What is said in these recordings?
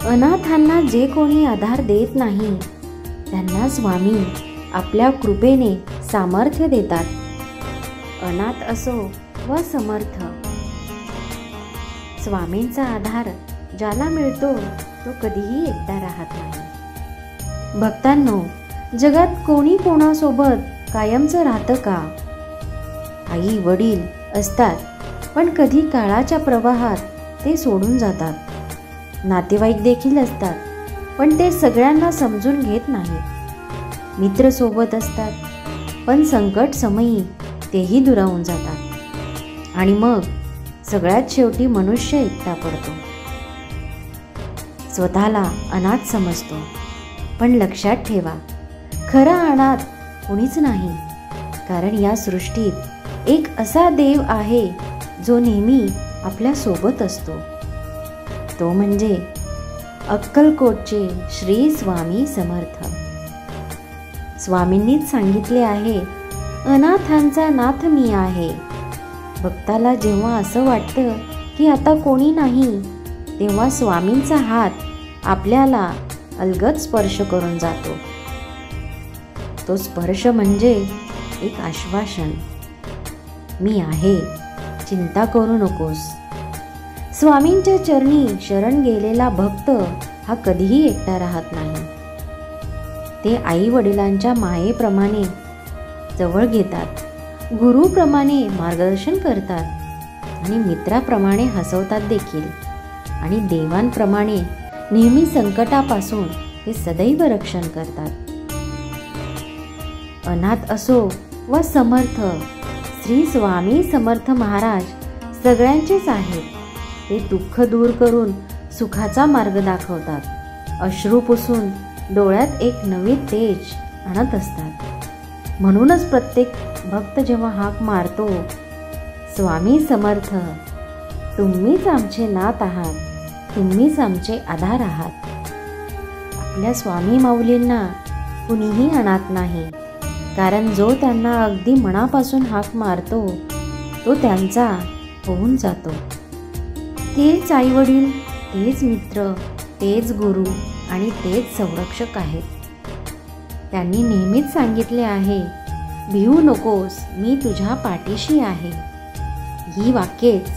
अनाथांना जे कोणी आधार देत नाही त्यांना स्वामी आपल्या कृपेने सामर्थ्य देतात. अनाथ असो व समर्थ, स्वामींचा आधार ज्याला मिळतो तो कधीही एकटा राहत नाही. भक्तांनो, जगात कोणी कोणासोबत कायमचं राहतं का? आई वडील असतात पण कधी काळाच्या प्रवाहात ते सोडून जातात. नातेवाईक देखील असतात पण ते सगळ्यांना समजून घेत नाहीत. मित्र सोबत असतात पण संकट समयी तेही दुरावून जातात. आणि मग सगळ्यात शेवटी मनुष्य एकटा पडतो. स्वतःला अनाथ समजतो, पण लक्षात ठेवा, खरा अनाथ कुणीच नाही. कारण या सृष्टीत एक असा देव आहे जो नेहमी आपल्या सोबत असतो. तो म्हणजे अक्कलकोटचे श्री स्वामी समर्थ. स्वामींनीच सांगितले आहे, अनाथांचा नाथ मी आहे. भक्ताला जेव्हा असं वाटतं की आता कोणी नाही, तेव्हा स्वामींचा हात आपल्याला अलगद स्पर्श करून जातो. तो स्पर्श म्हणजे एक आश्वासन, मी आहे, चिंता करू नकोस. स्वामींच्या चरणी शरण गेलेला भक्त हा कधीही एकटा राहत नाही. ते आई वडिलांच्या मायेप्रमाणे जवळ घेतात, गुरुप्रमाणे मार्गदर्शन करतात आणि मित्राप्रमाणे हसवतात देखील. आणि देवांप्रमाणे नेहमी संकटापासून ते सदैव रक्षण करतात. अनाथ असो व समर्थ, श्री स्वामी समर्थ महाराज सगळ्यांचेच आहेत. ते दुःख दूर करून सुखाचा मार्ग दाखवतात. अश्रू पुसून डोळ्यात एक नवी तेज आणत असतात. म्हणूनच प्रत्येक भक्त जेव्हा हाक मारतो, स्वामी समर्थ, तुम्हीच आमचे नाथ आहात, तुम्हीच आमचे आधार आहात. आपल्या स्वामी माऊलींना कुणीही अनाथ नाही. कारण जो त्यांना अगदी मनापासून हाक मारतो तो त्यांचा होऊन जातो. तेच आईवडील, तेच मित्र, तेच गुरु आणि तेच संरक्षक आहेत. त्यांनी नेहमीच सांगितले आहे, भिवू नकोस, मी तुझ्या पाठीशी आहे. ही वाक्येच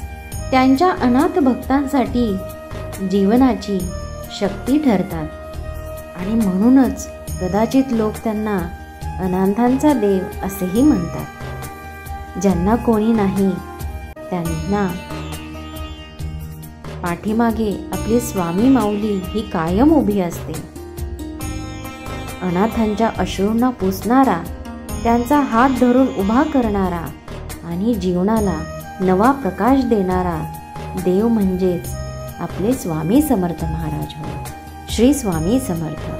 त्यांच्या अनाथ भक्तांसाठी जीवनाची शक्ती ठरतात. आणि म्हणूनच कदाचित लोक त्यांना अनाथांचा देव असेही म्हणतात. ज्यांना कोणी नाही त्यांना पाठीमागे आपली स्वामी माऊली ही कायम उभी असते. अनाथांच्या अश्रूंना पुसणारा, त्यांचा हात धरून उभा करणारा आणि जीवनाला नवा प्रकाश देणारा देव म्हणजेच आपले स्वामी समर्थ महाराज होय. श्री स्वामी समर्थ.